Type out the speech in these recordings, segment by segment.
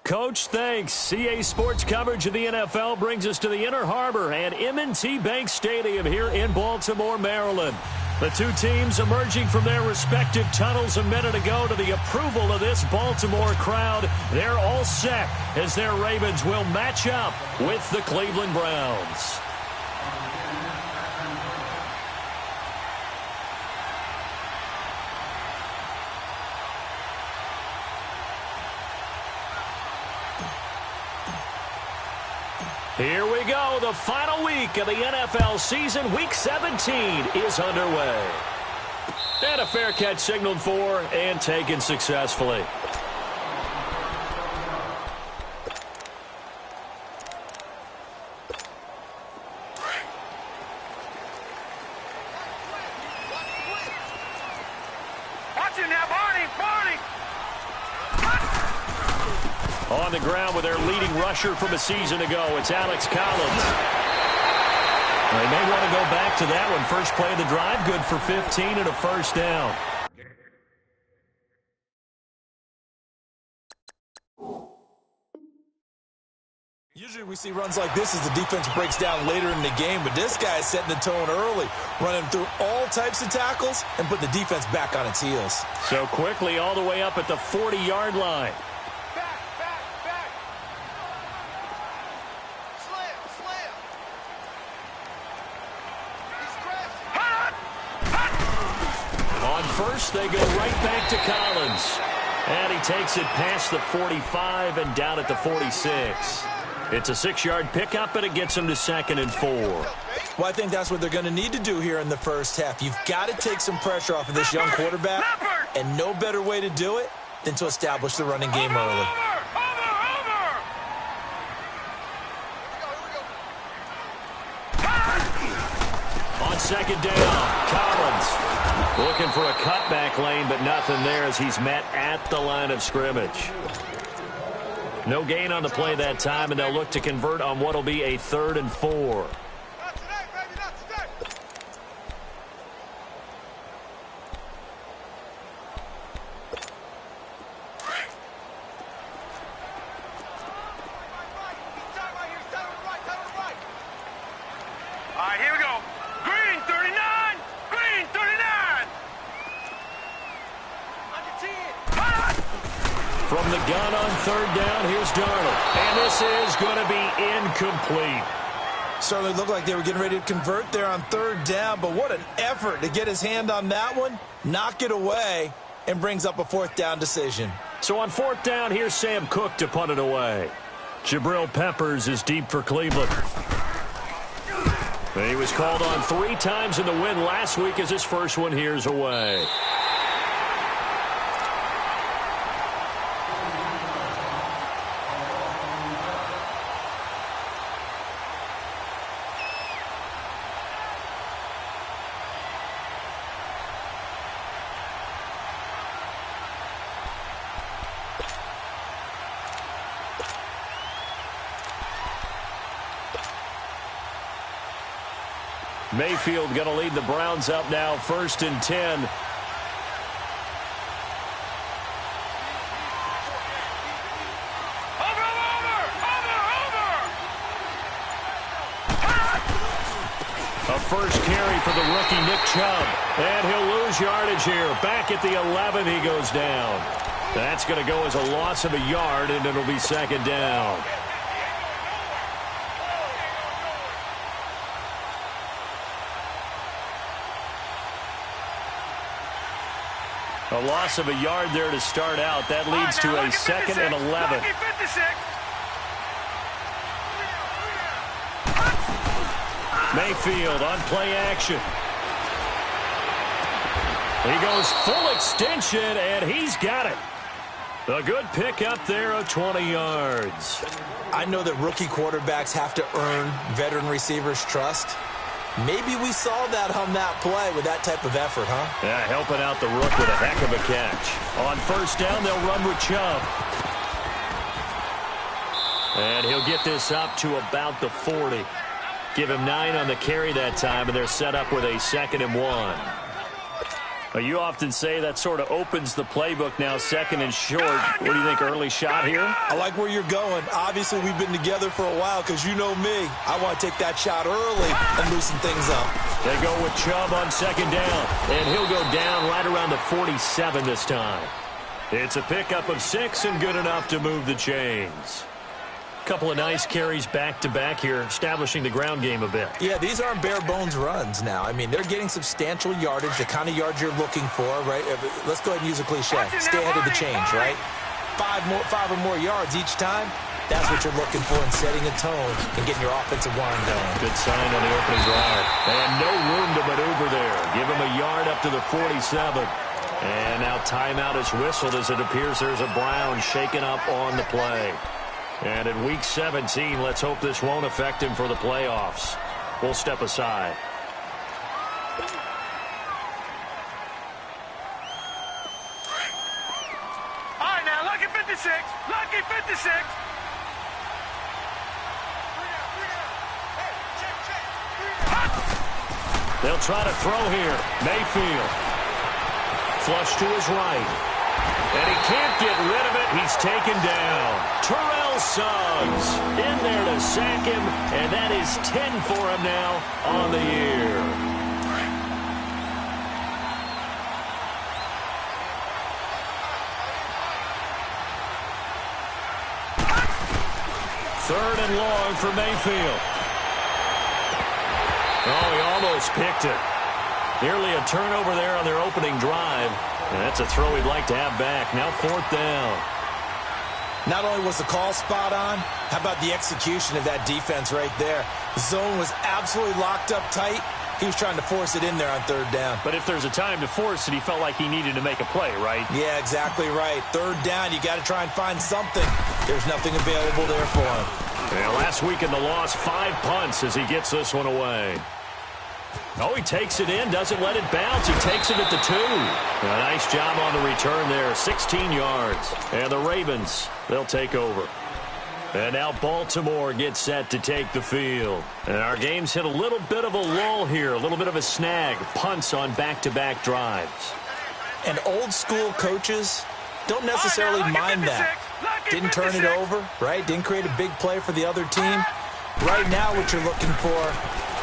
Coach, thanks. CA Sports coverage of the NFL brings us to the Inner Harbor and M&T Bank Stadium here in Baltimore, Maryland. The two teams emerging from their respective tunnels a minute ago to the approval of this Baltimore crowd. They're all set as their Ravens will match up with the Cleveland Browns. Here we go. The final week of the NFL season. Week 17 is underway. And a fair catch signaled for and taken successfully. On the ground with their leading rusher from a season ago, it's Alex Collins. They may want to go back to that one. First play of the drive, good for 15 and a first down. Usually we see runs like this as the defense breaks down later in the game, but this guy is setting the tone early, running through all types of tackles and put the defense back on its heels. So quickly all the way up at the 40-yard line. First, they go right back to Collins. And he takes it past the 45 and down at the 46. It's a 6-yard pickup, and it gets him to 2nd and 4. Well, I think that's what they're going to need to do here in the first half. You've got to take some pressure off of this young quarterback, and no better way to do it than to establish the running game early. On 2nd down, Collins looking for a cutback lane, but nothing there as he's met at the line of scrimmage. No gain on the play that time, and they'll look to convert on what will be a 3rd and 4. From the gun on 3rd down, here's Darnold. And this is going to be incomplete. Certainly looked like they were getting ready to convert there on 3rd down, but what an effort to get his hand on that one, knock it away, and brings up a 4th down decision. So on 4th down, here's Sam Cook to punt it away. Jabril Peppers is deep for Cleveland. He was called on 3 times in the win last week as his first one here's away. Mayfield going to lead the Browns up now, 1st and 10. A first carry for the rookie Nick Chubb. And he'll lose yardage here. Back at the 11, he goes down. That's going to go as a loss of a yard, and it'll be 2nd down. A loss of a yard there to start out. That leads to a 2nd and 11. Mayfield on play action. He goes full extension, and he's got it. A good pick up there of 20 yards. I know that rookie quarterbacks have to earn veteran receivers' trust. Maybe we saw that on that play with that type of effort, huh? Yeah, helping out the rook with a heck of a catch. On 1st down, they'll run with Chubb. And he'll get this up to about the 40. Give him 9 on the carry that time, and they're set up with a 2nd and 1. Well, you often say that sort of opens the playbook now, second and short. What do you think, early shot here? I like where you're going. Obviously, we've been together for a while because you know me. I want to take that shot early and loosen things up. They go with Chubb on second down, and he'll go down right around the 47 this time. It's a pickup of 6 and good enough to move the chains. Couple of nice carries back-to-back here, establishing the ground game a bit. Yeah, these aren't bare-bones runs now. I mean, they're getting substantial yardage, the kind of yards you're looking for, right? Let's go ahead and use a cliche. Stay ahead of the change, right? Five or more yards each time. That's what you're looking for in setting a tone and getting your offensive line going. Good sign on the opening drive. And no room to maneuver there. Give him a yard up to the 47. And now timeout is whistled as it appears there's a Brown shaken up on the play. And in Week 17, let's hope this won't affect him for the playoffs. We'll step aside. All right, now, lucky 56. Lucky 56. They'll try to throw here. Mayfield. Flush to his right. And he can't get rid of it. He's taken down. Terrell Suggs in there to sack him, and that is 10 for him now on the year. Third and long for Mayfield. Oh, he almost picked it. Nearly a turnover there on their opening drive. And that's a throw he'd like to have back. Now 4th down. Not only was the call spot on, how about the execution of that defense right there? The zone was absolutely locked up tight. He was trying to force it in there on 3rd down. But if there's a time to force it, he felt like he needed to make a play, right? Yeah, exactly right. 3rd down, you got to try and find something. There's nothing available there for him. Yeah, last week in the loss, 5 punts as he gets this one away. Oh, he takes it in, doesn't let it bounce. He takes it at the 2. A nice job on the return there, 16 yards. And the Ravens, they'll take over. And now Baltimore gets set to take the field. And our game's hit a little bit of a lull here, a little bit of a snag. Punts on back-to-back drives. And old-school coaches don't necessarily mind that. Didn't turn it over, right? Didn't create a big play for the other team. Right now what you're looking for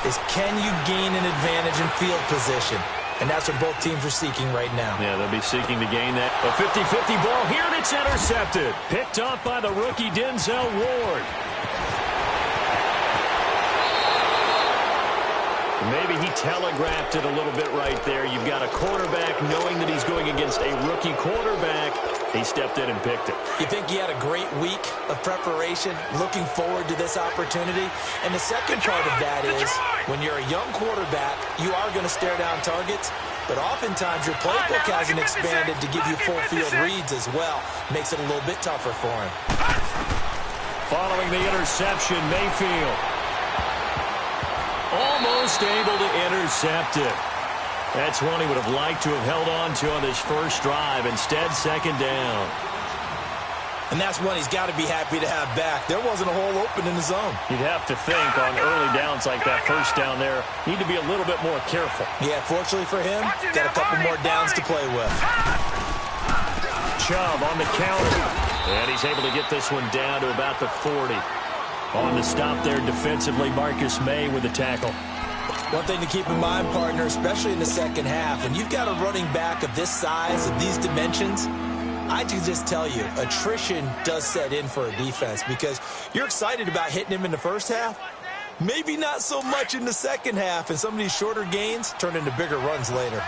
is can you gain an advantage in field position? And that's what both teams are seeking right now. Yeah, they'll be seeking to gain that. A 50-50 ball here, and it's intercepted. Picked off by the rookie Denzel Ward. Maybe he telegraphed it a little bit right there. You've got a quarterback knowing that he's going against a rookie quarterback. He stepped in and picked it. You think he had a great week of preparation, looking forward to this opportunity? And the second part of that is when you're a young quarterback, you are going to stare down targets, but oftentimes your playbook hasn't expanded to give you full field reads as well. Makes it a little bit tougher for him. Following the interception, Mayfield almost able to intercept it. That's one he would have liked to have held on to on this first drive. Instead, 2nd down. And that's one he's got to be happy to have back. There wasn't a hole open in the zone. You'd have to think on early downs like that first down there, need to be a little bit more careful. Yeah, fortunately for him, got a couple more downs to play with. Chubb on the counter. And he's able to get this one down to about the 40. On the stop there defensively, Marcus May with the tackle. One thing to keep in mind, partner, especially in the second half, when you've got a running back of this size, of these dimensions, I can just tell you, attrition does set in for a defense because you're excited about hitting him in the first half. Maybe not so much in the second half, and some of these shorter gains turn into bigger runs later.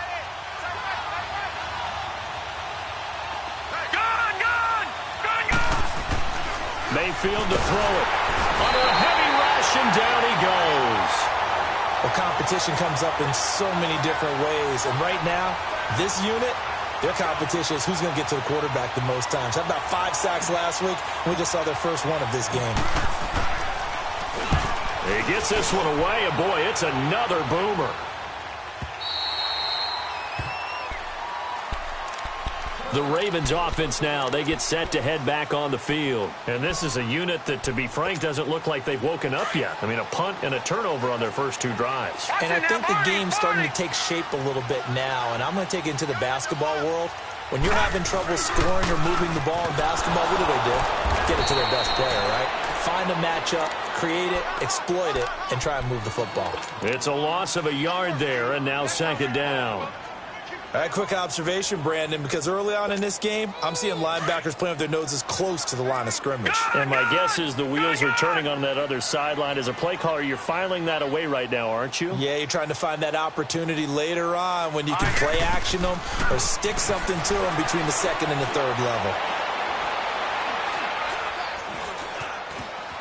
Mayfield to throw it. Under a heavy rush, and down he goes. Well, competition comes up in so many different ways. And right now, this unit, their competition is who's going to get to the quarterback the most times. How about 5 sacks last week? We just saw their first one of this game. He gets this one away, and boy, it's another boomer. The Ravens offense now, they get set to head back on the field. And this is a unit that, to be frank, doesn't look like they've woken up yet. I mean, a punt and a turnover on their first 2 drives. And I think the game's starting to take shape a little bit now, and I'm going to take it into the basketball world. When you're having trouble scoring or moving the ball in basketball, what do? Get it to their best player, right? Find a matchup, create it, exploit it, and try and move the football. It's a loss of a yard there, and now 2nd down. All right, quick observation, Brandon, because early on in this game, I'm seeing linebackers playing with their noses close to the line of scrimmage. And my guess is the wheels are turning on that other sideline. As a play caller, you're filing that away right now, aren't you? Yeah, you're trying to find that opportunity later on when you can play action them or stick something to them between the 2nd and the 3rd level.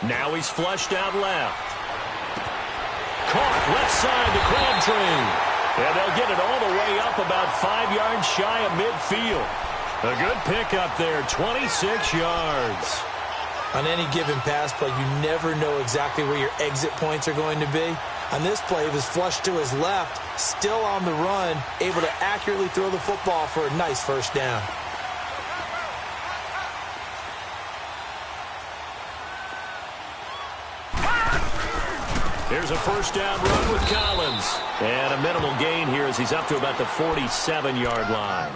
Now he's flushed out left. Caught left side to Crabtree. And they'll get it all the way up about 5 yards shy of midfield. A good pickup there, 26 yards. On any given pass play, you never know exactly where your exit points are going to be. On this play, it was flushed to his left, still on the run, able to accurately throw the football for a nice 1st down. Here's a 1st down run with Collins. And a minimal gain here as he's up to about the 47-yard line.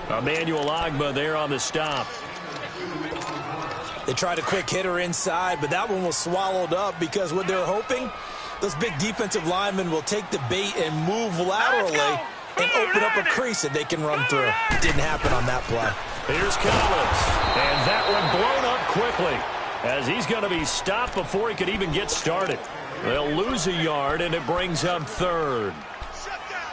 Emmanuel Ogbah there on the stop. They tried a quick hitter inside, but that one was swallowed up because what they're hoping, those big defensive linemen will take the bait and move laterally and open up a crease that they can run through. Didn't happen on that play. Here's Collins. And that one blown up quickly as he's going to be stopped before he could even get started. They'll lose a yard, and it brings up 3rd.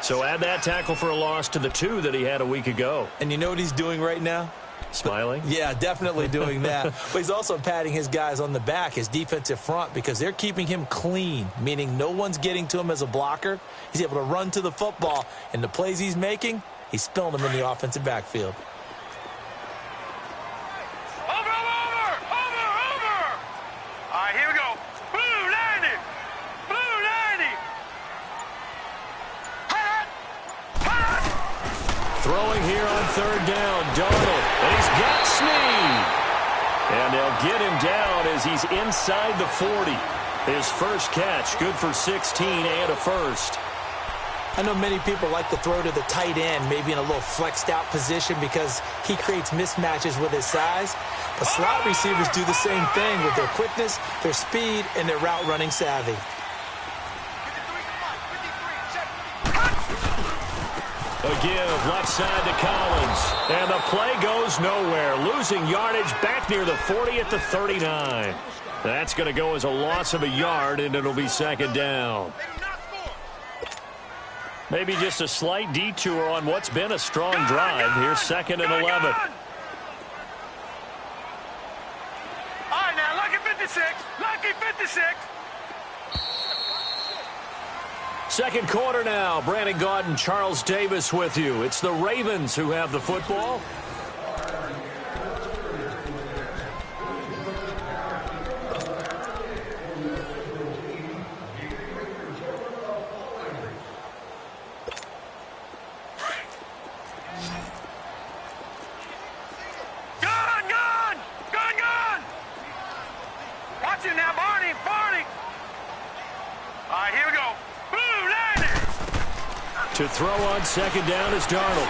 So add that tackle for a loss to the 2 that he had a week ago. And you know what he's doing right now? Smiling? Yeah, definitely doing that. But he's also patting his guys on the back, his defensive front, because they're keeping him clean, meaning no one's getting to him as a blocker. He's able to run to the football, and the plays he's making, he's spilling them in the offensive backfield. Throwing here on 3rd down, Darnold, and he's got Snead. And they'll get him down as he's inside the 40. His first catch, good for 16 and a 1st. I know many people like to throw to the tight end, maybe in a little flexed out position because he creates mismatches with his size. But slot receivers do the same thing with their quickness, their speed, and their route running savvy. A give left side to Collins. And the play goes nowhere. Losing yardage back near the 40 at the 39. That's going to go as a loss of a yard, and it'll be 2nd down. Maybe just a slight detour on what's been a strong drive. Here's 2nd and 11. All right, now, lucky 56. Lucky 56. 2nd quarter now. Brandon Gaudin, Charles Davis with you. It's the Ravens who have the football. Watch it now, Barney. All right, here we go. To throw on 2nd down is Darnold.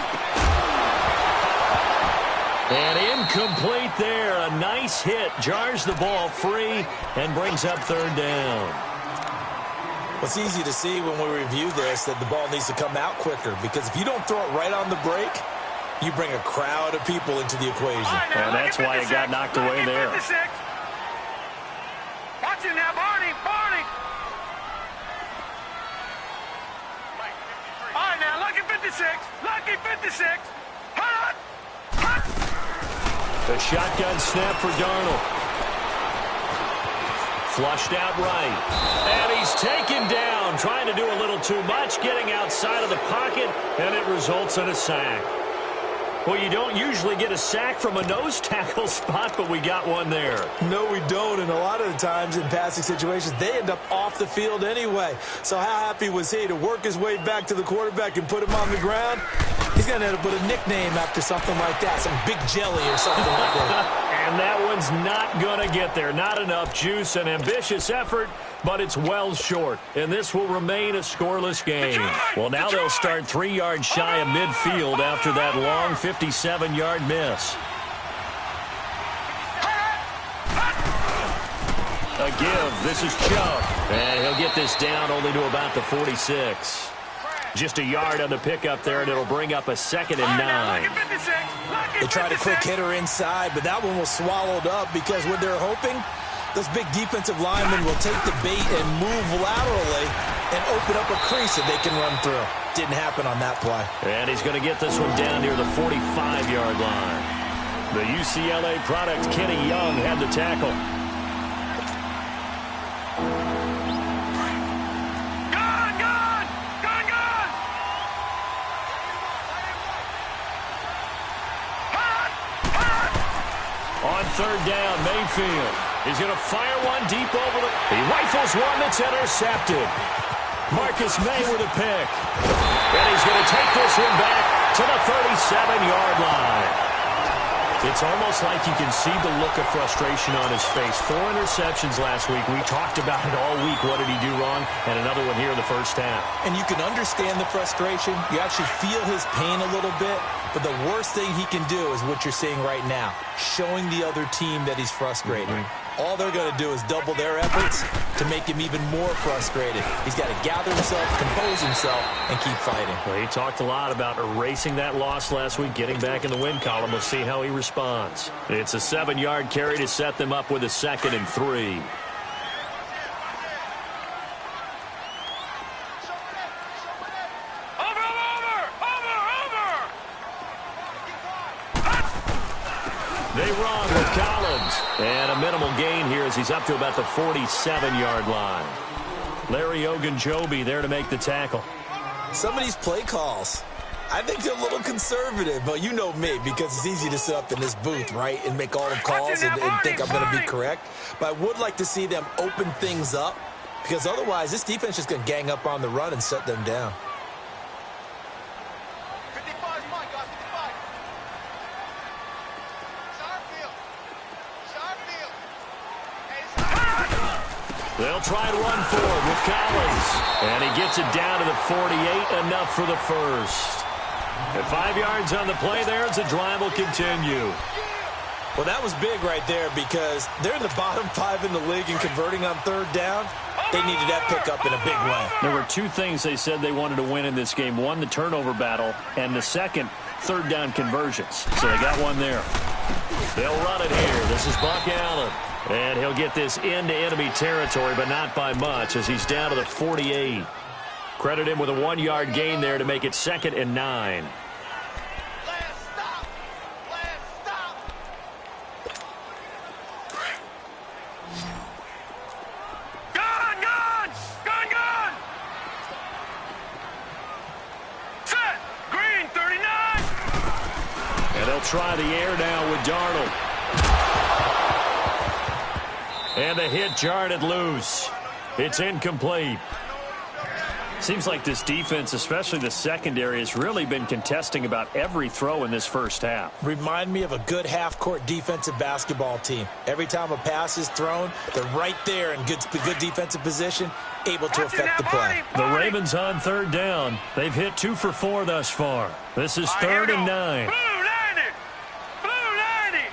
And incomplete there. A nice hit. Jars the ball free and brings up 3rd down. Well, it's easy to see when we review this that the ball needs to come out quicker because if you don't throw it right on the break, you bring a crowd of people into the equation. Right, and that's why it got knocked away there. 56. Watch it now, Barney. All right, now, lucky 56. Lucky 56. Hut. The shotgun snap for Darnold. Flushed out right. And he's taken down, trying to do a little too much, getting outside of the pocket, and it results in a sack. Well, you don't usually get a sack from a nose tackle spot, but we got one there. No, we don't, and a lot of the times in passing situations, they end up off the field anyway. So how happy was he to work his way back to the quarterback and put him on the ground? He's going to end up with a nickname after something like that, some big jelly or something like that. And that one's not going to get there. Not enough juice, an ambitious effort, but it's well short. And this will remain a scoreless game. Well, now they'll start 3 yards shy of midfield after that long 57-yard miss. A give. This is Chubb. And he'll get this down only to about the 46. Just a yard on the pickup there, and it'll bring up a 2nd and 9. They tried a quick hitter inside, but that one was swallowed up because what they're hoping, those big defensive linemen will take the bait and move laterally and open up a crease that they can run through. Didn't happen on that play. And he's going to get this one down near the 45-yard line. The UCLA product, Kenny Young, had the tackle. On 3rd down, Mayfield is going to fire one deep over the... He rifles one that's intercepted. Marcus May with a pick. And he's going to take this one back to the 37-yard line. It's almost like you can see the look of frustration on his face. 4 interceptions last week. We talked about it all week. What did he do wrong? And another one here in the first half. And you can understand the frustration. You actually feel his pain a little bit. But the worst thing he can do is what you're seeing right now, showing the other team that he's frustrated. All they're going to do is double their efforts to make him even more frustrated. He's got to gather himself, compose himself, and keep fighting. Well, he talked a lot about erasing that loss last week, getting back in the win column. We'll see how he responds. It's a 7-yard carry to set them up with a 2nd and 3. They run with Collins. And a minimal gain here as he's up to about the 47-yard line. Larry Ogunjobi there to make the tackle. Some of these play calls, I think they're a little conservative, but you know me, because it's easy to sit up in this booth, right, and make all the calls and think I'm going to be correct. But I would like to see them open things up, because otherwise this defense is just going to gang up on the run and shut them down. They'll try to run forward with Collins. And he gets it down to the 48, enough for the first. At 5 yards on the play there, as the drive will continue. Well, that was big right there because they're in the bottom 5 in the league in converting on 3rd down. They needed that pickup in a big way. There were 2 things they said they wanted to win in this game. One, the turnover battle, and the second, 3rd down conversions. So they got one there. They'll run it here. This is Buck Allen. And he'll get this into enemy territory, but not by much, as he's down to the 48. Credit him with a 1-yard gain there to make it 2nd and 9. Gun! Set! Green, 39! And they'll try the air now with Darnold. And the hit jarred it loose. It's incomplete. Seems like this defense, especially the secondary, has really been contesting about every throw in this first half. Remind me of a good half-court defensive basketball team. Every time a pass is thrown, they're right there in good defensive position, able to affect the play. The Ravens on 3rd down. They've hit 2 for 4 thus far. This is 3rd and 9. Blue 90!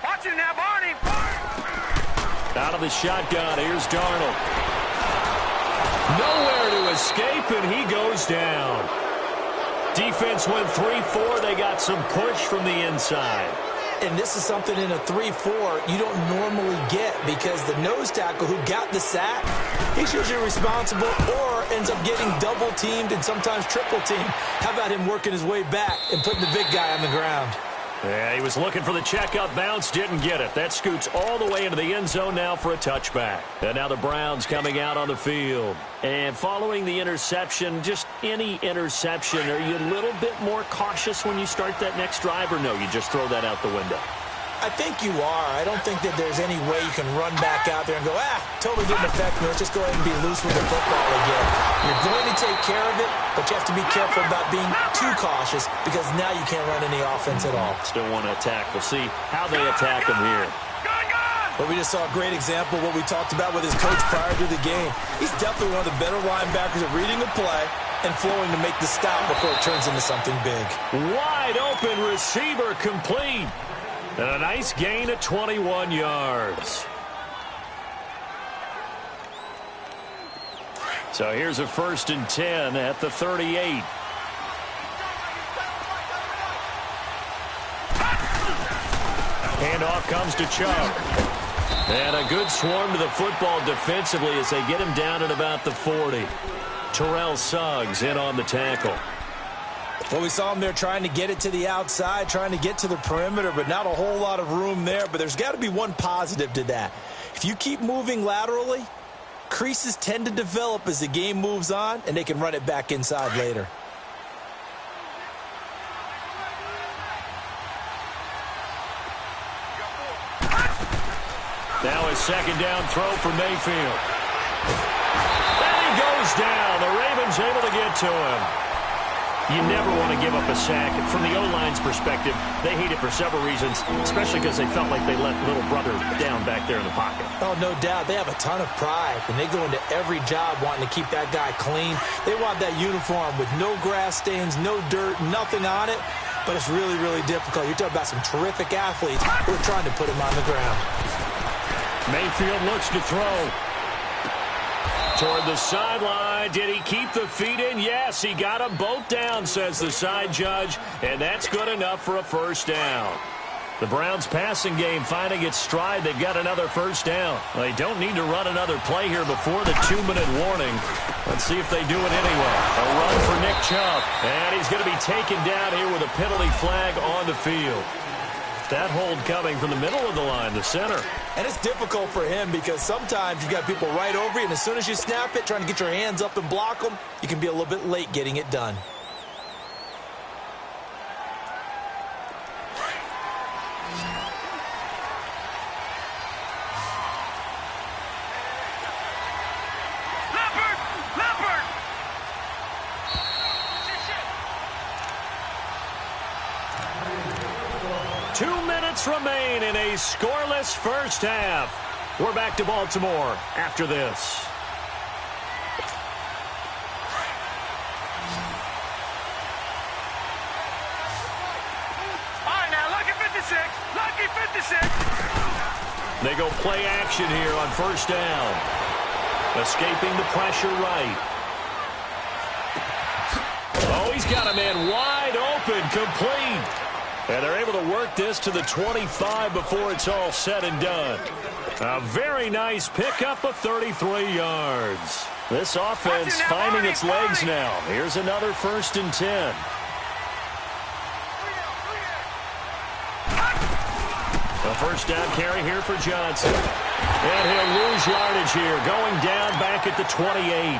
Watch him now, Barney! Out of the shotgun, here's Darnold. Nowhere to escape, and he goes down. Defense went 3-4. They got some push from the inside. And this is something in a 3-4 you don't normally get because the nose tackle who got the sack, he's usually responsible or ends up getting double-teamed and sometimes triple-teamed. How about him working his way back and putting the big guy on the ground? Yeah, he was looking for the checkup bounce, didn't get it. That scoots all the way into the end zone now for a touchback. And now the Browns coming out on the field. And following the interception, just any interception, are you a little bit more cautious when you start that next drive, or no, you just throw that out the window? I think you are. I don't think that there's any way you can run back out there and go, totally didn't affect me. Let's just go ahead and be loose with the football again. You're going to take care of it, but you have to be careful about being too cautious because now you can't run any offense at all. Still want to attack. We'll see how they attack him here. But we just saw a great example of what we talked about with his coach prior to the game. He's definitely one of the better linebackers at reading the play and flowing to make the stop before it turns into something big. Wide open receiver complete. And a nice gain of 21 yards. So here's a 1st and 10 at the 38. Handoff comes to Chubb. And a good swarm to the football defensively as they get him down at about the 40. Terrell Suggs in on the tackle. Well, we saw him there trying to get it to the outside, trying to get to the perimeter, but not a whole lot of room there. But there's got to be one positive to that. If you keep moving laterally, creases tend to develop as the game moves on, and they can run it back inside later. Now a 2nd down throw for Mayfield. And he goes down. The Ravens able to get to him. You never want to give up a sack. From the O-line's perspective, they hate it for several reasons, especially because they felt like they let little brother down back there in the pocket. Oh, no doubt. They have a ton of pride, and they go into every job wanting to keep that guy clean. They want that uniform with no grass stains, no dirt, nothing on it. But it's really, really difficult. You're talking about some terrific athletes who are trying to put him on the ground. Mayfield looks to throw. Toward the sideline. Did he keep the feet in? Yes, he got them both down, says the side judge. And that's good enough for a 1st down. The Browns' passing game finding its stride. They've got another 1st down. They don't need to run another play here before the 2-minute warning. Let's see if they do it anyway. A run for Nick Chubb. And he's going to be taken down here with a penalty flag on the field. That hold coming from the middle of the line, the center. And it's difficult for him because sometimes you've got people right over you, and as soon as you snap it, trying to get your hands up and block them, you can be a little bit late getting it done. Leopard! 2 minutes remain in a scoreless 1st half. We're back to Baltimore after this. All right, now, lucky 56. Lucky 56. They go play action here on 1st down. Escaping the pressure right. Oh, he's got a man wide open, complete. And they're able to work this to the 25 before it's all said and done. A very nice pickup of 33 yards. This offense finding its legs now. Here's another 1st and 10. A 1st down carry here for Johnson. And he'll lose yardage here, going down back at the 28.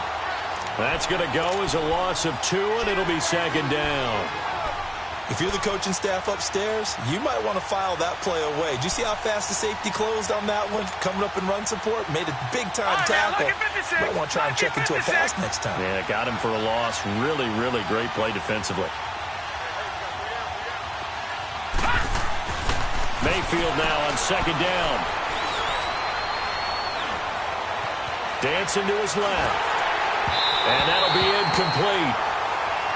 That's going to go as a loss of 2, and it'll be 2nd down. If you're the coaching staff upstairs, you might want to file that play away. Did you see how fast the safety closed on that one? Coming up in run support, made a big-time tackle. Might want to try and check into a pass next time. Yeah, got him for a loss. Really, really great play defensively. Mayfield now on 2nd down. Dancing to his left. And that'll be incomplete.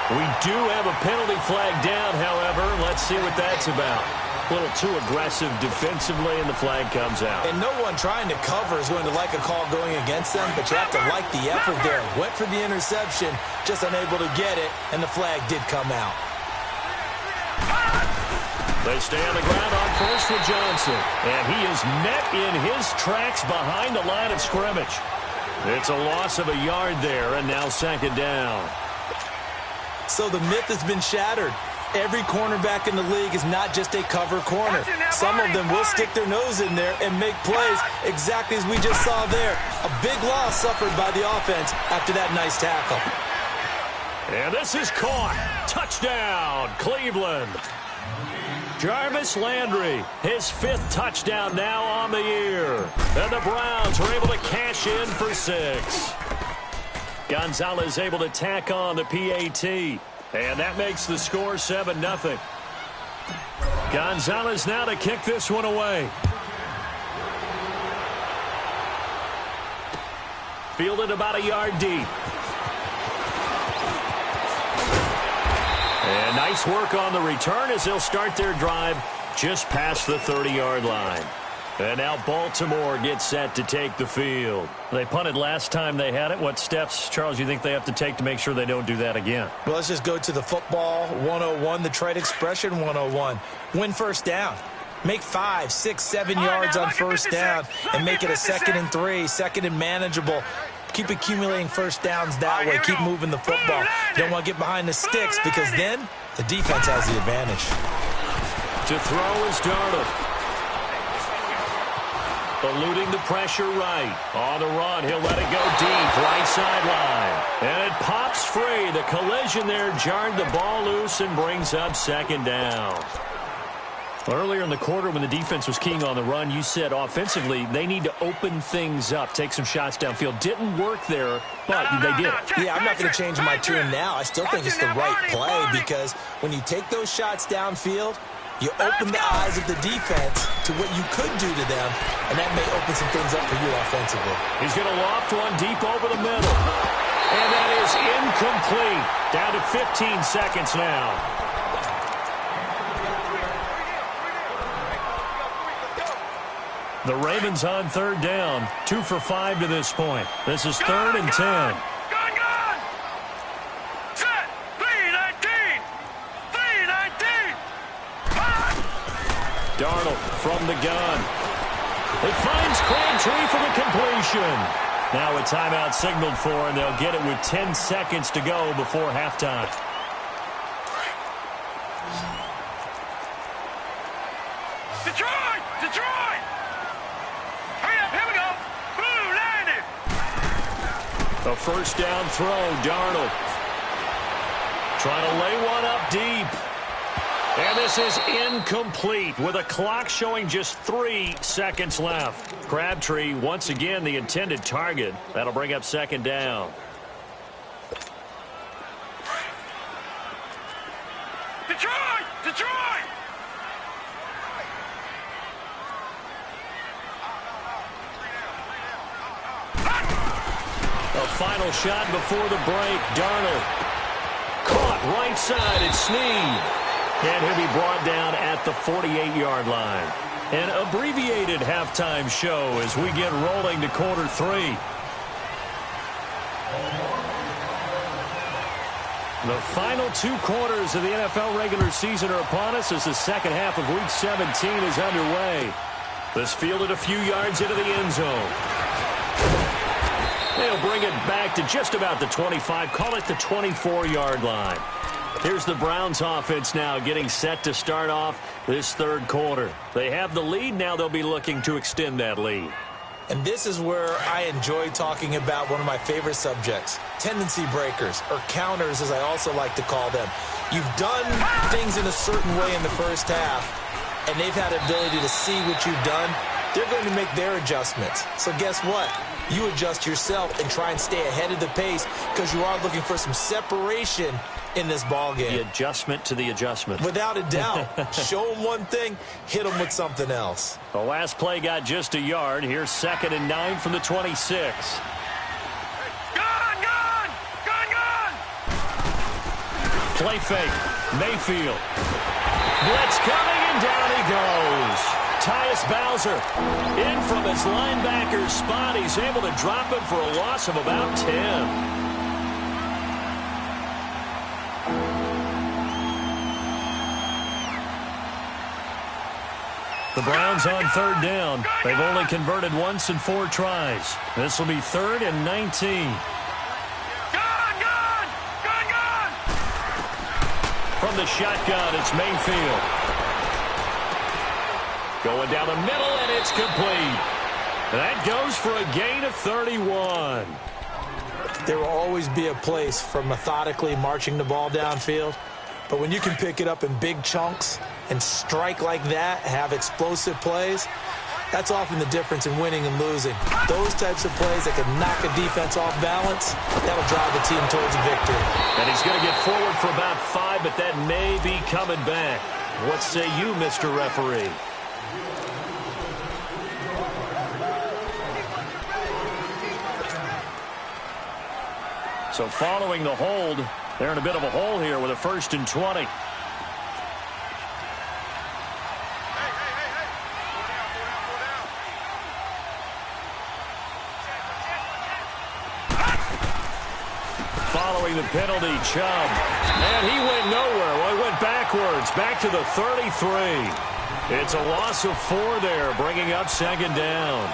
We do have a penalty flag down, however. Let's see what that's about. A little too aggressive defensively, and the flag comes out. And no one trying to cover is going to like a call going against them, but you have to like the effort there. Went for the interception, just unable to get it, and the flag did come out. They stay on the ground on 1st with Johnson. And he is met in his tracks behind the line of scrimmage. It's a loss of a yard there, and now 2nd down. So the myth has been shattered. Every cornerback in the league is not just a cover corner. Some of them will stick their nose in there and make plays exactly as we just saw there. A big loss suffered by the offense after that nice tackle. And this is caught. Touchdown, Cleveland. Jarvis Landry, his 5th touchdown now on the year. And the Browns are able to cash in for 6. Gonzalez able to tack on the PAT. And that makes the score 7-0. Gonzalez now to kick this one away. Fielded about a yard deep. And nice work on the return as they'll start their drive just past the 30-yard line. And now Baltimore gets set to take the field. They punted last time they had it. What steps, Charles, you think they have to take to make sure they don't do that again? Well, let's just go to the football 101, the trade expression 101. Win first down. Make 5, 6, 7 yards on first down and make it a 2nd and 3, 2nd and manageable. Keep accumulating first downs that way. Keep moving the football. You don't want to get behind the sticks because then the defense has the advantage. To throw is Darnold. Eluding the pressure right. On the run, he'll let it go deep, right sideline. And it pops free. The collision there jarred the ball loose and brings up 2nd down. Earlier in the quarter when the defense was keying on the run, you said offensively they need to open things up, take some shots downfield. Didn't work there, but they did it. Yeah, I'm not going to change my tune now. I still think it's the right play because when you take those shots downfield, you open the eyes of the defense to what you could do to them, and that may open some things up for you offensively. He's going to loft one deep over the middle. And that is incomplete. Down to 15 seconds now. The Ravens on 3rd down. 2 for 5 to this point. This is 3rd and 10. Gone! Set! 3-19! 3-19! Darnold from the gun. It finds Crabtree for the completion. Now a timeout signaled for, and they'll get it with 10 seconds to go before halftime. Detroit! Detroit! Hurry up, here we go! Blue landed! A first down throw, Darnold. Trying to lay one up deep. And this is incomplete with a clock showing just 3 seconds left. Crabtree, once again, the intended target. That'll bring up 2nd down. Detroit! Detroit! A final shot before the break. Darnold caught right side at Snead. And he'll be brought down at the 48-yard line. An abbreviated halftime show as we get rolling to quarter 3. The final 2 quarters of the NFL regular season are upon us as the second half of Week 17 is underway. This fielded a few yards into the end zone. They'll bring it back to just about the 25, call it the 24-yard line. Here's the Browns offense now getting set to start off this 3rd quarter. They have the lead. Now they'll be looking to extend that lead. And this is where I enjoy talking about one of my favorite subjects, tendency breakers, or counters as I also like to call them. You've done things in a certain way in the first half, and they've had the ability to see what you've done. They're going to make their adjustments. So guess what? You adjust yourself and try and stay ahead of the pace because you are looking for some separation in this ball game. The adjustment to the adjustment. Without a doubt. Show them one thing, hit them with something else. The last play got just a yard. Here's 2nd and 9 from the 26. Gone! Play fake. Mayfield. Blitz coming, and down he goes. Tyus Bowser in from his linebacker's spot. He's able to drop it for a loss of about 10. The Browns on 3rd down. They've only converted once in 4 tries. This will be 3rd and 19. Gone! From the shotgun, it's Mayfield. Going down the middle, and it's complete. That goes for a gain of 31. There will always be a place for methodically marching the ball downfield, But when you can pick it up in big chunks and strike like that, have explosive plays, that's often the difference in winning and losing. Those types of plays that can knock a defense off balance, that'll drive the team towards a victory. And he's going to get forward for about 5, but that may be coming back. What say you, Mr. Referee? So following the hold, they're in a bit of a hole here with a 1st and 20. Following the penalty, Chubb. And he went nowhere. Well, he went backwards, back to the 33. It's a loss of 4 there, bringing up 2nd down.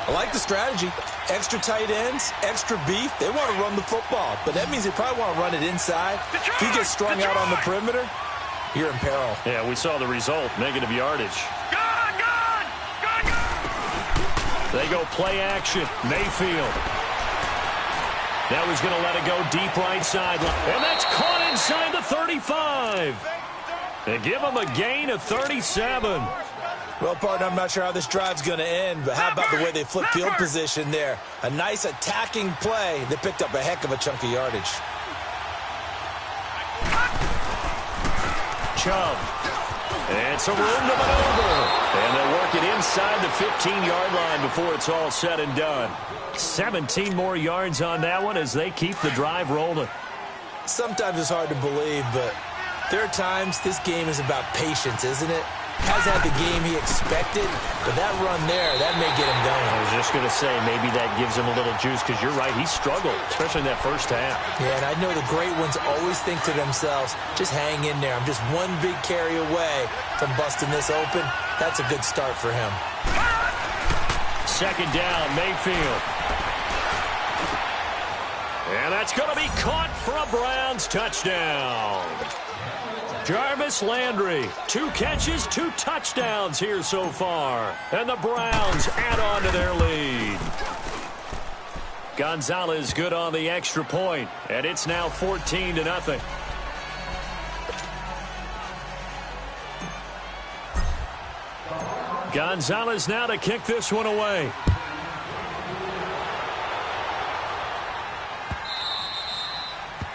I like the strategy. Extra tight ends, extra beef. They want to run the football, but that means they probably want to run it inside. If he gets strung out on the perimeter, you're in peril. Yeah, we saw the result, negative yardage. Gone, gone, gone, gone. They go play action. Mayfield. Now he's going to let it go deep right sideline. And that's caught inside the 35. They give him a gain of 37. Well, partner, I'm not sure how this drive's going to end, but how about the way they flip field position there? A nice attacking play. They picked up a heck of a chunk of yardage. Chubb. And it's a room to maneuver. And they'll work it inside the 15-yard line before it's all said and done. 17 more yards on that one as they keep the drive rolling. Sometimes it's hard to believe, but there are times this game is about patience, isn't it? Hasn't had the game he expected, but that run there, that may get him going. I was just going to say, maybe that gives him a little juice, because you're right, he struggled, especially in that first half. Yeah, and I know the great ones always think to themselves, just hang in there. I'm just one big carry away from busting this open. That's a good start for him. 2nd down, Mayfield. And that's going to be caught for a Browns touchdown. Jarvis Landry, 2 catches, 2 touchdowns here so far. And the Browns add on to their lead. Gonzalez good on the extra point, and it's now 14-0. Gonzalez now to kick this one away.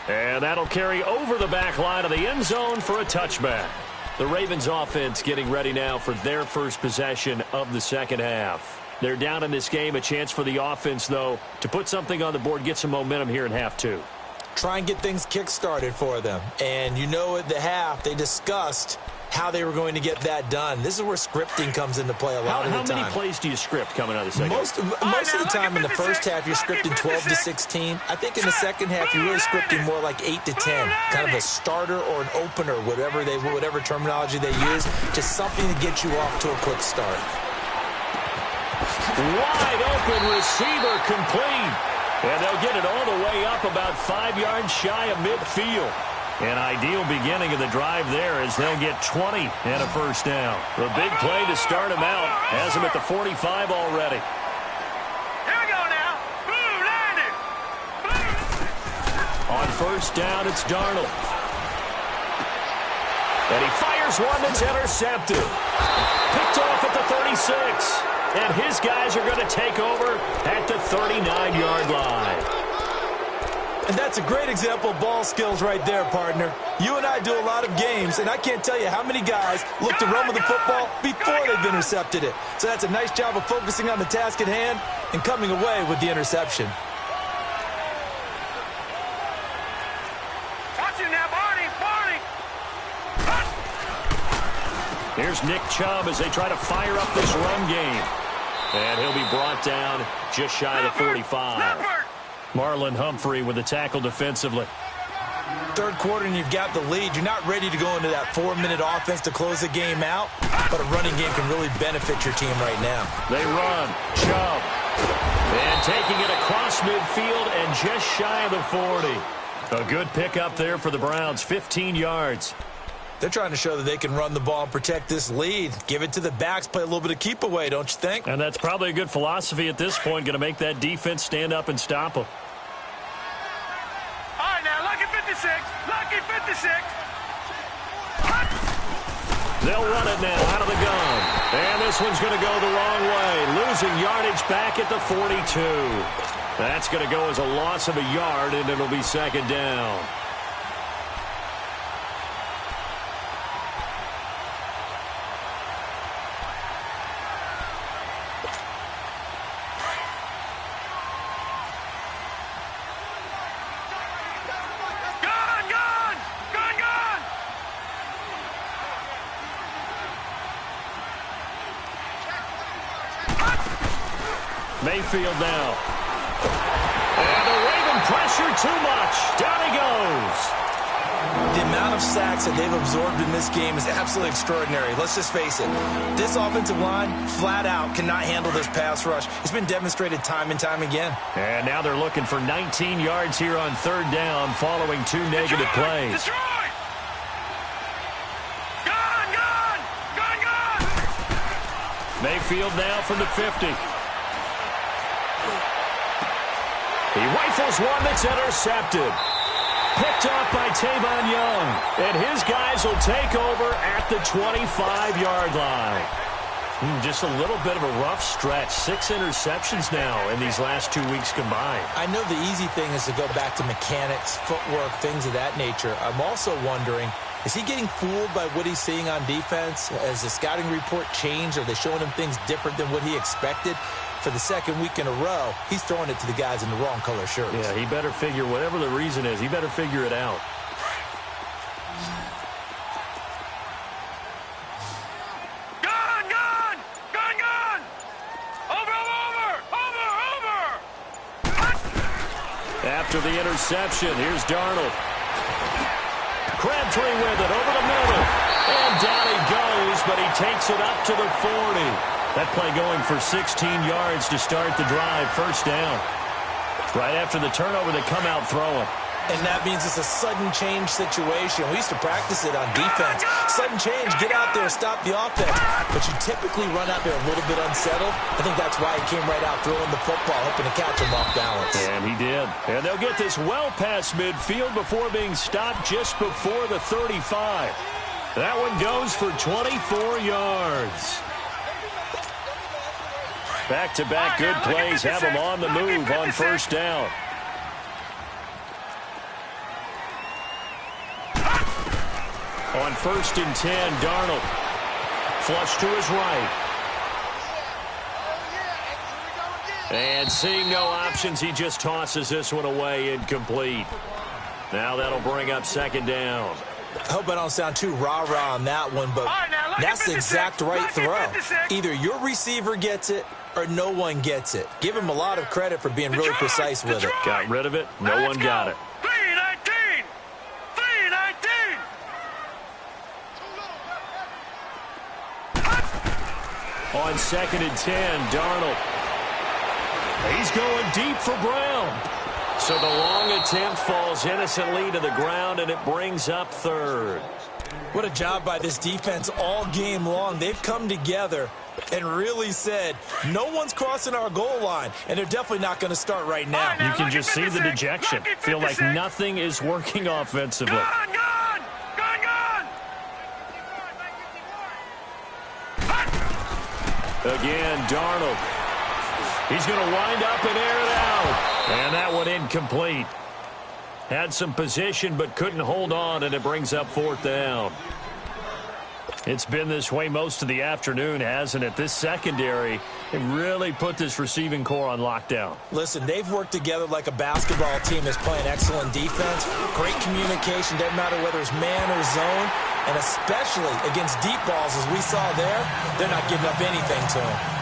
And that'll carry over the back line of the end zone for a touchback. The Ravens offense getting ready now for their first possession of the second half. They're down in this game. A chance for the offense, though, to put something on the board, get some momentum here in half 2. Try and get things kick-started for them. And you know at the half, they discussed how they were going to get that done. This is where scripting comes into play a lot of the time. How many plays do you script coming out of the second? Most of the time in the first half, you're scripting 12 to 16. I think in the second half, you're really scripting more like 8 to 10. Kind of a starter or an opener, whatever terminology they use. Just something to get you off to a quick start. Wide open receiver complete. And they'll get it all the way up about 5 yards shy of midfield. An ideal beginning of the drive there as they'll get 20 and a first down. The big play to start him out has him at the 45 already. Here we go now. Boom, landed. Boom. On first down, it's Darnold. And he fires one that's intercepted. Picked off at the 36. And his guys are going to take over at the 39-yard line. And that's a great example of ball skills right there, partner. You and I do a lot of games, and I can't tell you how many guys look to run with the football before they've intercepted it. So that's a nice job of focusing on the task at hand and coming away with the interception. Watch him now, Barney, Barney. Here's Nick Chubb as they try to fire up this run game. And he'll be brought down just shy of the 45. Marlon Humphrey with the tackle defensively. Third quarter and you've got the lead. You're not ready to go into that 4-minute offense to close the game out, but a running game can really benefit your team right now. They run. Chubb. And taking it across midfield and just shy of the 40. A good pickup there for the Browns, 15 yards. They're trying to show that they can run the ball and protect this lead. Give it to the backs, play a little bit of keep away, don't you think? And that's probably a good philosophy at this point, going to make that defense stand up and stop them. All right, now, lucky 56. Lucky 56. They'll run it now out of the gun. And this one's going to go the wrong way. Losing yardage back at the 42. That's going to go as a loss of a yard, and it'll be second down. Mayfield now. And the Raven pressure too much. Down he goes. The amount of sacks that they've absorbed in this game is absolutely extraordinary. Let's just face it. This offensive line, flat out, cannot handle this pass rush. It's been demonstrated time and time again. And now they're looking for 19 yards here on third down following two negative plays. Detroit! Gone! Mayfield now from the 50. He rifles one that's intercepted. Picked up by Tavon Young. And his guys will take over at the 25-yard line. Just a little bit of a rough stretch. 6 interceptions now in these last 2 weeks combined. I know the easy thing is to go back to mechanics, footwork, things of that nature. I'm also wondering, is he getting fooled by what he's seeing on defense? Has the scouting report changed? Are they showing him things different than what he expected? For the second week in a row, he's throwing it to the guys in the wrong color shirts. Yeah, he better figure, whatever the reason is, he better figure it out. Gone! Over! After the interception, here's Darnold. Crabtree with it over the middle. And down he goes, but he takes it up to the 40. That play going for 16 yards to start the drive. First down. Right after the turnover, they come out throwing. And that means it's a sudden change situation. We used to practice it on defense. Sudden change, get out there, stop the offense. But you typically run out there a little bit unsettled. I think that's why he came right out throwing the football, hoping to catch him off balance. And he did. And they'll get this well past midfield before being stopped just before the 35. That one goes for 24 yards. Back-to-back good plays have them on the move on first down. On 1st and 10, Darnold. Flush to his right. And seeing no options, he just tosses this one away, incomplete. Now that'll bring up second down. I hope I don't sound too rah-rah on that one, but that's the exact right throw. Either your receiver gets it or no one gets it. Give him a lot of credit for being really precise with it. Got rid of it. No one got it. 319! On 2nd and 10, Darnold. He's going deep for Brown. So the long attempt falls innocently to the ground, and it brings up third. What a job by this defense all game long. They've come together and really said, no one's crossing our goal line, and they're definitely not going to start right now. You can just see the dejection. Feel like nothing is working offensively. Gone! Again, Darnold. He's going to wind up and air it out. And that one incomplete. Had some position but couldn't hold on, and it brings up 4th down. It's been this way most of the afternoon, hasn't it? This secondary, it really put this receiving core on lockdown. Listen, they've worked together like a basketball team that's playing excellent defense. Great communication, doesn't matter whether it's man or zone. And especially against deep balls, as we saw there, they're not giving up anything to him.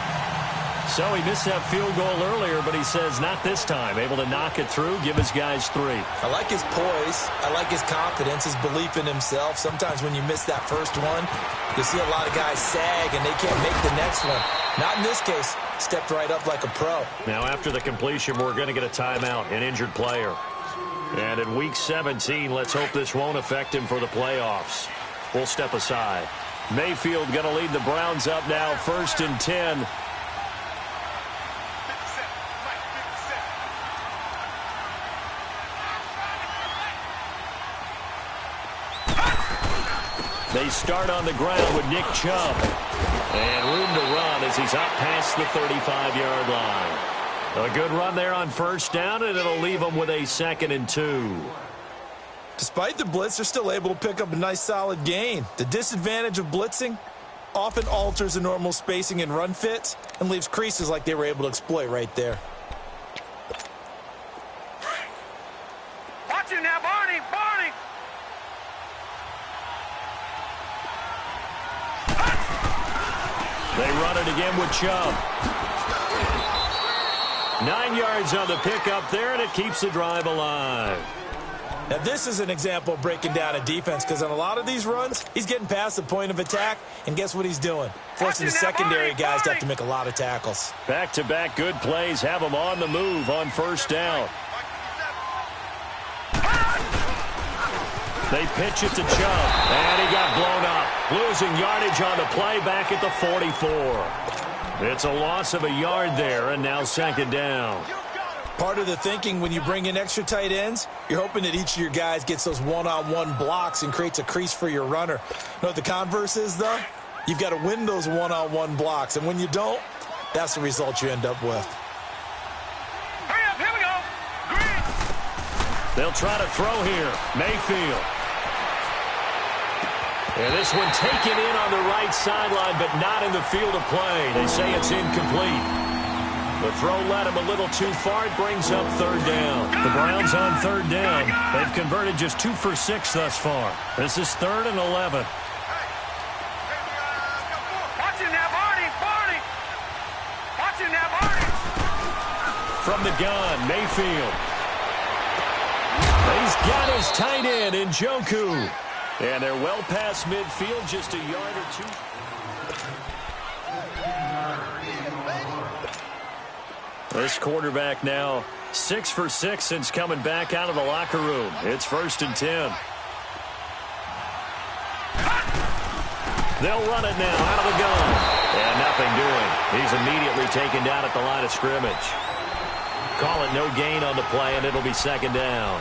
So he missed that field goal earlier, but he says not this time. Able to knock it through, give his guys 3. I like his poise. I like his confidence, his belief in himself. Sometimes when you miss that first one, you see a lot of guys sag and they can't make the next one. Not in this case. Stepped right up like a pro. Now after the completion, we're going to get a timeout, an injured player. And in Week 17, let's hope this won't affect him for the playoffs. We'll step aside. Mayfield going to lead the Browns up now, 1st and 10. They start on the ground with Nick Chubb. And room to run as he's up past the 35-yard line. A good run there on first down, and it'll leave them with a 2nd and 2. Despite the blitz, they're still able to pick up a nice solid gain. The disadvantage of blitzing often alters the normal spacing and run fits and leaves creases like they were able to exploit right there. Watch it now, Barney! Barney! They run it again with Chubb. 9 yards on the pickup there, and it keeps the drive alive. Now, this is an example of breaking down a defense because on a lot of these runs, he's getting past the point of attack, and guess what he's doing? Forcing the secondary guys to have to make a lot of tackles. Back-to-back good plays have them on the move on first down. They pitch it to Chubb, and he got blown up. Losing yardage on the play back at the 44. It's a loss of a yard there, and now 2nd down. Part of the thinking when you bring in extra tight ends, you're hoping that each of your guys gets those one-on-one blocks and creates a crease for your runner. You know what the converse is, though? You've got to win those one-on-one blocks, and when you don't, that's the result you end up with. Hurry up, here we go! Green! They'll try to throw here. Mayfield. And this one taken in on the right sideline, but not in the field of play. They say it's incomplete. The throw led him a little too far. It brings up 3rd down. The Browns on 3rd down. They've converted just 2 for 6 thus far. This is 3rd and 11. Watch it now, Barney! Barney! Watch it now, Barney! From the gun, Mayfield. He's got his tight end in Njoku. And they're well past midfield, just a yard or 2. This quarterback now 6 for 6 since coming back out of the locker room. It's 1st and 10. They'll run it now out of the gun. And nothing doing. He's immediately taken down at the line of scrimmage. Call it no gain on the play, and it'll be 2nd down.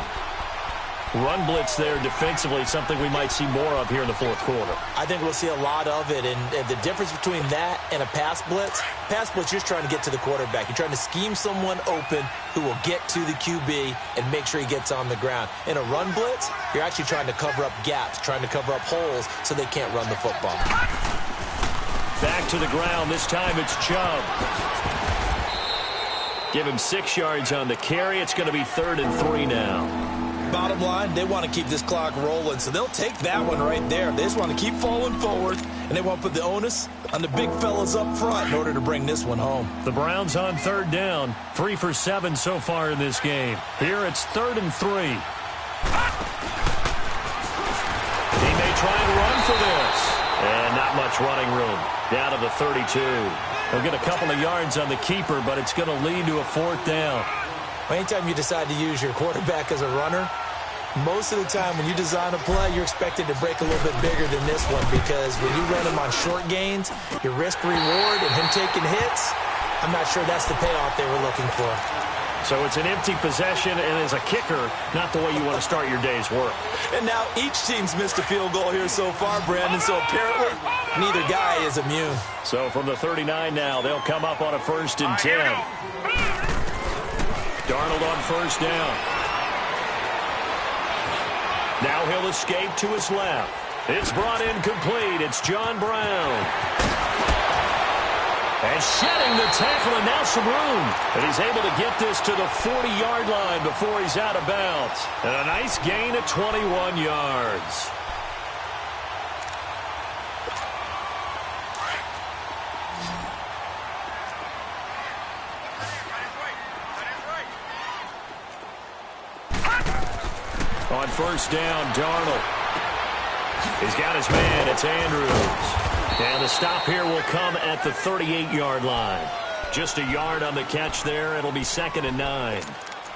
Run blitz there defensively, something we might see more of here in the 4th quarter. I think we'll see a lot of it, and the difference between that and a pass blitz, you're just trying to get to the quarterback. You're trying to scheme someone open who will get to the QB and make sure he gets on the ground. In a run blitz, you're actually trying to cover up gaps, trying to cover up holes so they can't run the football. Back to the ground. This time it's Chubb. Give him 6 yards on the carry. It's going to be 3rd and 3 now. Bottom line, they want to keep this clock rolling, so they'll take that one right there. They just want to keep falling forward, and they want to put the onus on the big fellas up front in order to bring this one home. The Browns on 3rd down, 3 for 7 so far in this game. Here it's 3rd and 3. He may try and run for this. And not much running room. Down to the 32. He'll get a couple of yards on the keeper, but it's going to lead to a 4th down. Anytime you decide to use your quarterback as a runner, most of the time when you design a play, you're expected to break a little bit bigger than this one because when you run him on short gains, your risk-reward and him taking hits, I'm not sure that's the payoff they were looking for. So it's an empty possession, and as a kicker, not the way you want to start your day's work. And now each team's missed a field goal here so far, Brandon, so apparently neither guy is immune. So from the 39 now, they'll come up on a 1st and 10. Darnold on 1st down. Now he'll escape to his left. It's brought in complete. It's John Brown. And shedding the tackle, and now some room. And he's able to get this to the 40-yard line before he's out of bounds. And a nice gain of 21 yards. On 1st down, Darnold. He's got his man. It's Andrews. And the stop here will come at the 38-yard line. Just a yard on the catch there. It'll be 2nd and 9.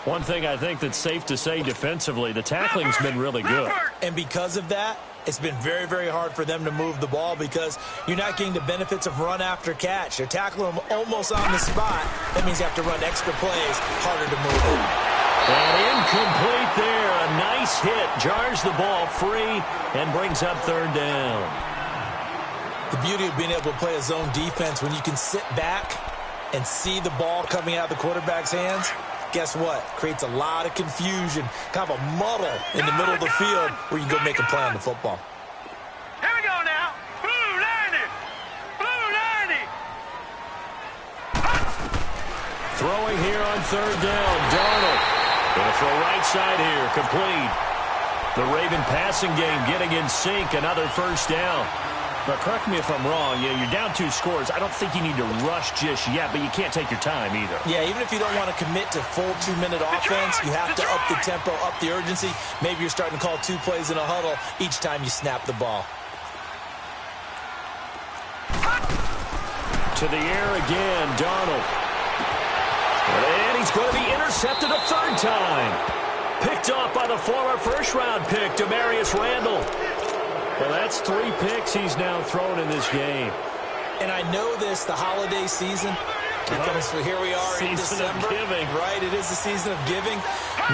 One thing I think that's safe to say defensively, the tackling's been really good. And because of that, it's been very, very hard for them to move the ball because you're not getting the benefits of run after catch. They're tackling them almost on the spot. That means you have to run extra plays, harder to move it. And incomplete there. A nice hit. Jars the ball free and brings up third down. The beauty of being able to play a zone defense when you can sit back and see the ball coming out of the quarterback's hands, guess what? Creates a lot of confusion, kind of a muddle in the middle of the field where you can go make a play on the football. Here we go now. Blue 90. Blue 90. Throwing here on third down. Darnold. Going to throw right side here. Complete. The Raven passing game getting in sync. Another first down. But correct me if I'm wrong. You're down 2 scores. I don't think you need to rush just yet, but you can't take your time either. Yeah, even if you don't want to commit to full 2-minute offense, you have to up the tempo, up the urgency. Maybe you're starting to call 2 plays in a huddle each time you snap the ball. To the air again, Darnold. And he's going to be intercepted a third time. Picked off by the former first-round pick, Demarius Randall. Well, that's 3 picks he's now thrown in this game. And I know this, the holiday season, because here we are in December. Season of giving. Right, it is the season of giving.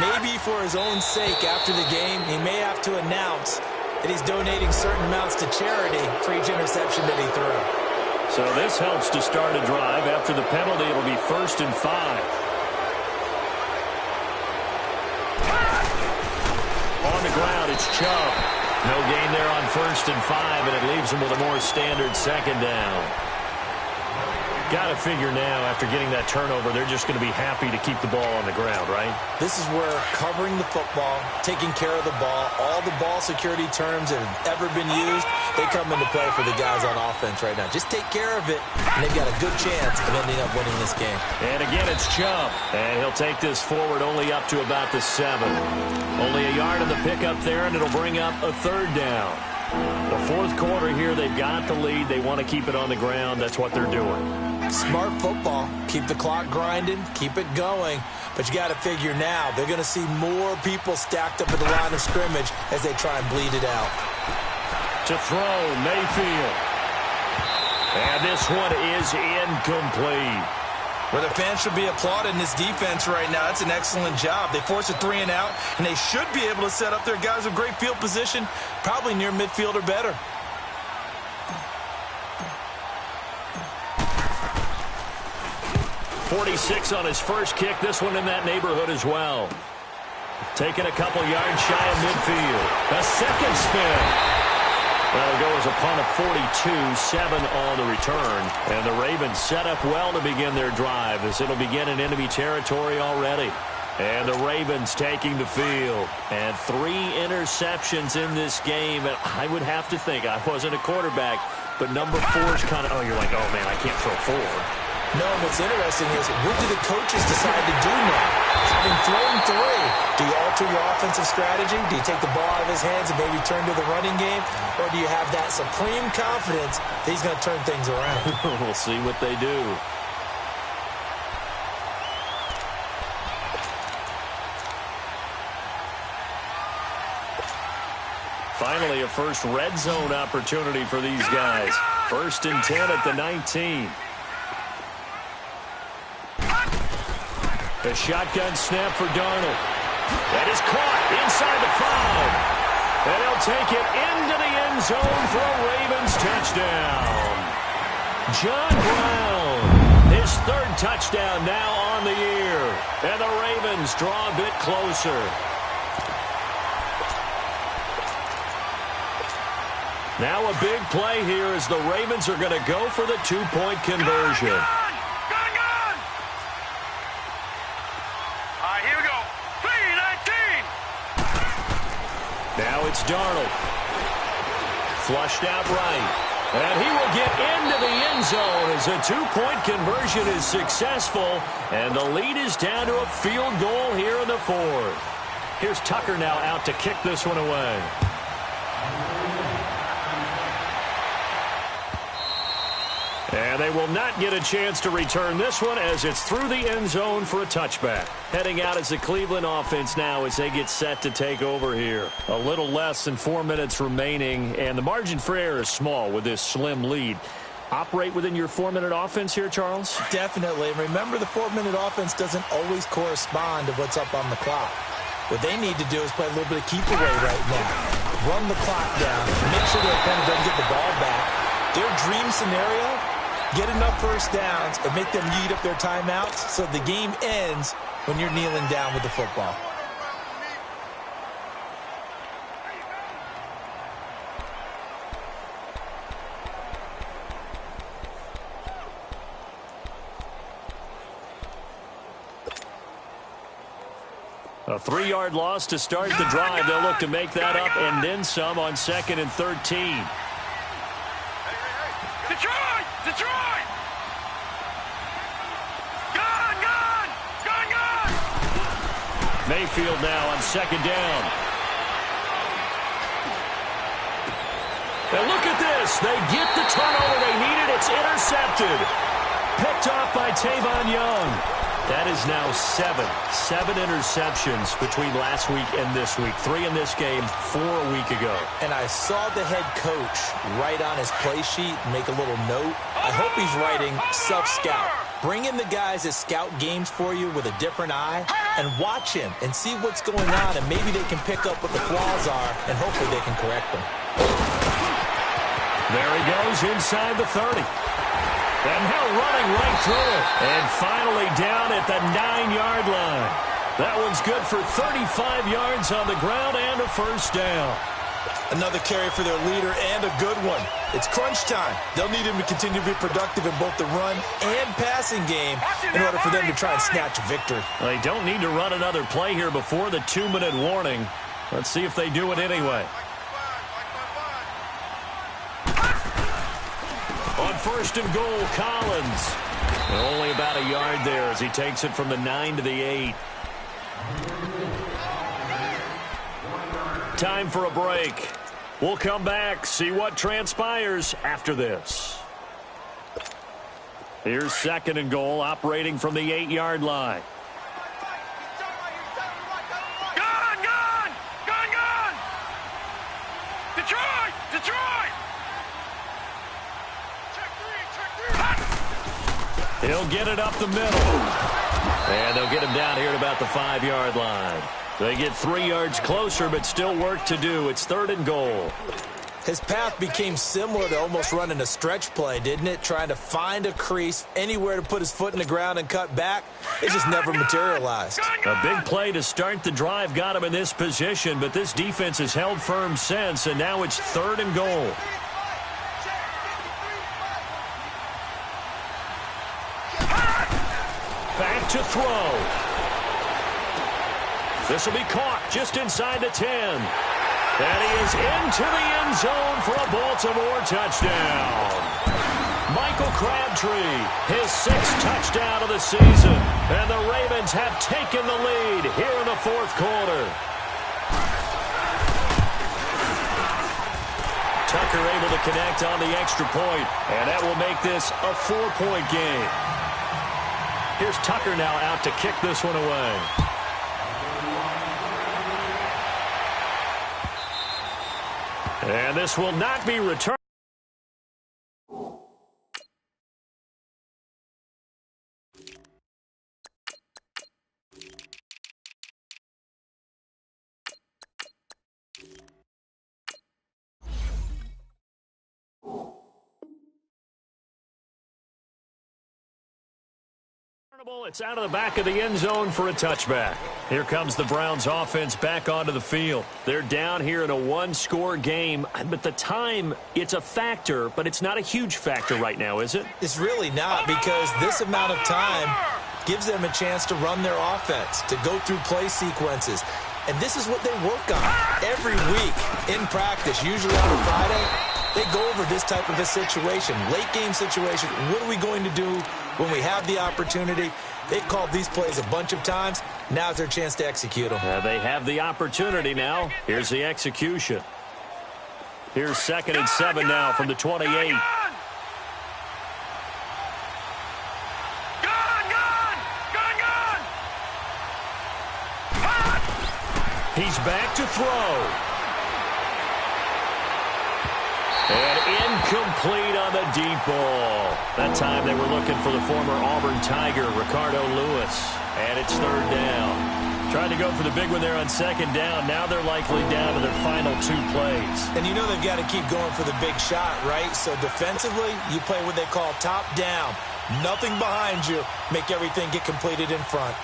Maybe for his own sake after the game, he may have to announce that he's donating certain amounts to charity for each interception that he threw. So this helps to start a drive. After the penalty, it'll be 1st and 5. On the ground, it's Chubb. No gain there on 1st and 5, and it leaves him with a more standard second down. Got to figure now, after getting that turnover, they're just going to be happy to keep the ball on the ground, right? This is where covering the football, taking care of the ball, all the ball security terms that have ever been used, they come into play for the guys on offense right now. Just take care of it, and they've got a good chance of ending up winning this game. And again, it's Chubb. And he'll take this forward only up to about the 7. Only a yard in the pickup there, and it'll bring up a third down. The 4th quarter here, they've got the lead. They want to keep it on the ground. That's what they're doing. Smart football. Keep the clock grinding. Keep it going. But you got to figure now, they're going to see more people stacked up at the line of scrimmage as they try and bleed it out. To throw, Mayfield. And this one is incomplete. Well, the fans should be applauding this defense right now. That's an excellent job. They forced a 3 and out, and they should be able to set up their guys with great field position, probably near midfield or better. .46 on his first kick. This one in that neighborhood as well. Taking a couple yards shy of midfield. A second spin. That'll go as a punt of 42, 7 on the return. And the Ravens set up well to begin their drive as it'll begin in enemy territory already. And the Ravens taking the field. And 3 interceptions in this game. And I would have to think, I wasn't a quarterback, but number 4 is kind of, oh, you're like, oh, man, I can't throw 4. No, what's interesting is, what do the coaches decide to do now? Having thrown 3, do you alter your offensive strategy? Do you take the ball out of his hands and maybe turn to the running game? Or do you have that supreme confidence that he's going to turn things around? We'll see what they do. Finally, a first red zone opportunity for these guys. 1st and 10 at the 19. A shotgun snap for Darnold. That is caught inside the 5. And he'll take it into the end zone for a Ravens touchdown. John Brown, his 3rd touchdown now on the year. And the Ravens draw a bit closer. Now a big play here as the Ravens are going to go for the 2-point conversion. Now it's Darnold. Flushed out right. And he will get into the end zone as a 2-point conversion is successful. And the lead is down to a field goal here in the 4th. Here's Tucker now out to kick this one away. And they will not get a chance to return this one as it's through the end zone for a touchback. Heading out as the Cleveland offense now as they get set to take over here. A little less than 4 minutes remaining, and the margin for error is small with this slim lead. operate within your 4-minute offense here, Charles? Definitely. And remember, the 4-minute offense doesn't always correspond to what's up on the clock. What they need to do is play a little bit of keep away right now. Run the clock down. Make sure their opponent doesn't get the ball back. Their dream scenario, get enough first downs and make them eat up their timeouts so the game ends when you're kneeling down with the football. A 3-yard loss to start the drive. They'll look to make that up and then some on 2nd and 13. Detroit! Detroit! Gone! Gone! Gone! Gone! Mayfield now on 2nd down. And look at this. They get the turnover they needed. It's intercepted. Picked off by Tavon Young. That is now 7 interceptions between last week and this week. 3 in this game, 4 a week ago. And I saw the head coach write on his play sheet, make a little note. I hope he's writing self-scout. Bring in the guys that scout games for you with a different eye and watch him and see what's going on, and maybe they can pick up what the flaws are, and hopefully they can correct them. There he goes inside the 30. And now running right through it. And finally down at the 9-yard line. That one's good for 35 yards on the ground and a first down. Another carry for their leader and a good one. It's crunch time. They'll need him to continue to be productive in both the run and passing game in order for them to try and snatch a victory. They don't need to run another play here before the 2-minute warning. Let's see if they do it anyway. On 1st and goal, Collins. Only about a yard there as he takes it from the 9 to the 8. Time for a break. We'll come back, see what transpires after this. Here's 2nd and goal, operating from the 8-yard line. Gone! Gone! Gone! Gone! Detroit! Detroit! He'll get it up the middle. And they'll get him down here at about the 5-yard line. They get 3 yards closer, but still work to do. It's 3rd and goal. His path became similar to almost running a stretch play, didn't it? Trying to find a crease, anywhere to put his foot in the ground and cut back. It just never materialized. A big play to start the drive got him in this position, but this defense has held firm since, and now it's 3rd and goal. Back to throw. This will be caught just inside the 10. And he is into the end zone for a Baltimore touchdown. Michael Crabtree, his 6th touchdown of the season. And the Ravens have taken the lead here in the 4th quarter. Tucker able to connect on the extra point, and that will make this a 4-point game. Here's Tucker now out to kick this one away. And this will not be returned. It's out of the back of the end zone for a touchback. Here comes the Browns offense back onto the field. They're down here in a 1-score game, but the time, it's a factor, but it's not a huge factor right now, is it? It's really not, because this amount of time gives them a chance to run their offense, to go through play sequences. And this is what they work on every week in practice, usually on a Friday. They go over this type of a situation, late game situation. What are we going to do when we have the opportunity? They've called these plays a bunch of times. Now's their chance to execute them. They have the opportunity now. Here's the execution. Here's 2nd and 7 now from the 28. He's back to throw. And incomplete on the deep ball. That time they were looking for the former Auburn Tiger, Ricardo Lewis. And it's third down. Trying to go for the big one there on second down. Now they're likely down to their final 2 plays. And you know they've got to keep going for the big shot, right? So defensively, you play what they call top down. Nothing behind you. Make everything get completed in front.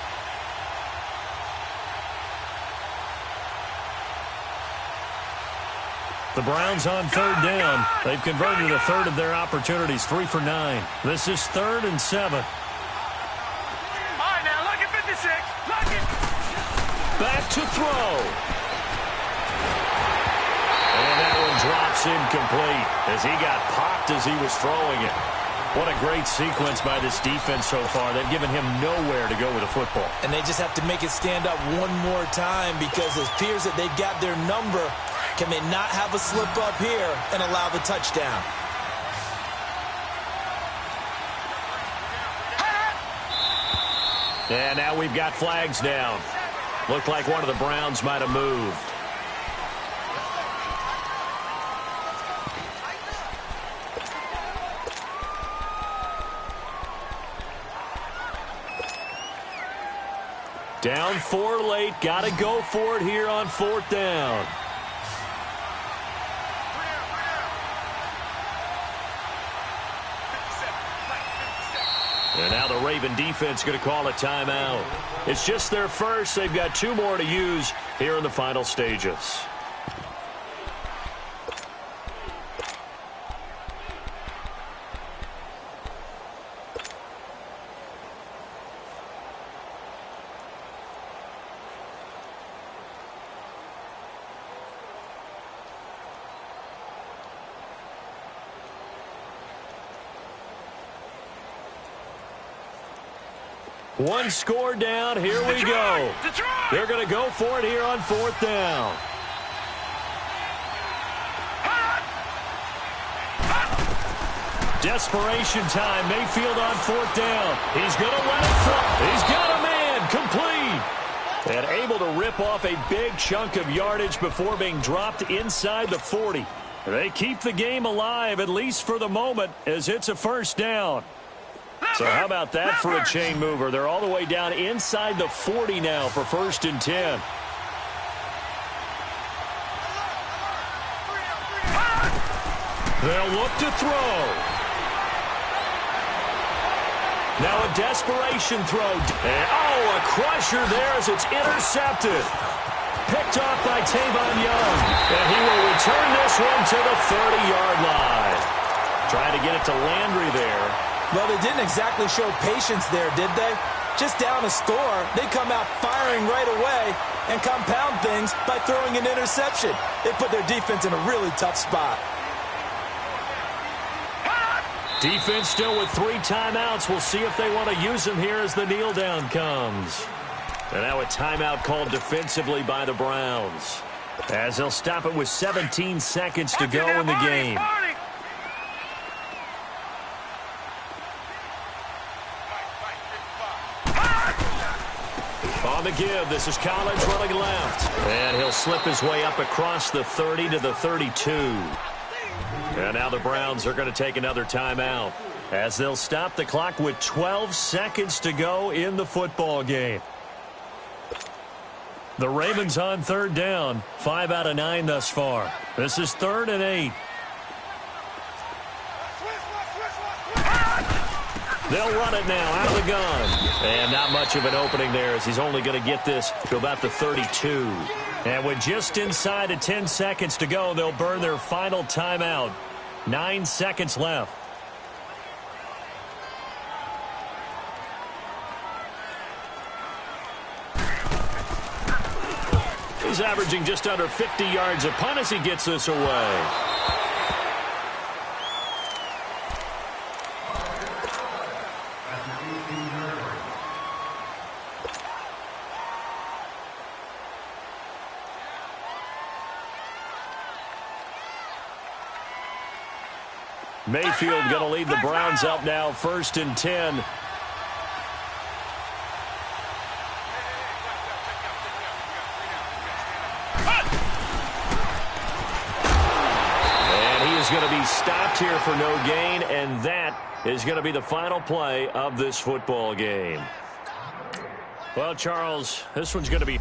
The Browns on third down. They've converted a third of their opportunities, 3 for 9. This is 3rd and 7. All right, now, look at 56. Look at... Back to throw. And that one drops incomplete as he got popped as he was throwing it. What a great sequence by this defense so far. They've given him nowhere to go with the football. And they just have to make it stand up one more time because it appears that they've got their number. Can they not have a slip up here and allow the touchdown? And now we've got flags down. Looked like one of the Browns might have moved. Down 4 late. Got to go for it here on 4th down. And now the Raven defense going to call a timeout. It's just their first. They've got 2 more to use here in the final stages. One score down. Here we go. They're going to go for it here on 4th down. Desperation time. Mayfield on 4th down. He's going to let it fly. He's got a man. Complete. And able to rip off a big chunk of yardage before being dropped inside the 40. They keep the game alive, at least for the moment, as it's a first down. So how about that for a chain mover? They're all the way down inside the 40 now for 1st and 10. They'll look to throw. Now a desperation throw. And, a crusher there as it's intercepted. Picked off by Tavon Young. And he will return this one to the 30-yard line. Trying to get it to Landry there. Well, they didn't exactly show patience there, did they? Just down a score, they come out firing right away and compound things by throwing an interception. They put their defense in a really tough spot. Defense still with 3 timeouts. We'll see if they want to use them here as the kneel down comes. And now a timeout called defensively by the Browns, as they'll stop it with 17 seconds to go in the game. On the give, this is College running left. And he'll slip his way up across the 30 to the 32. And now the Browns are going to take another timeout, as they'll stop the clock with 12 seconds to go in the football game. The Ravens on 3rd down, 5 out of 9 thus far. This is 3rd and 8. They'll run it now out of the gun. And not much of an opening there, as he's only going to get this to about the 32. And with just inside of 10 seconds to go, they'll burn their final timeout. 9 seconds left. He's averaging just under 50 yards a punt as he gets this away. Mayfield going to lead the Browns up now, 1st and 10. And he is going to be stopped here for no gain, and that is going to be the final play of this football game. Well, Charles, this one's going to be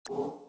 You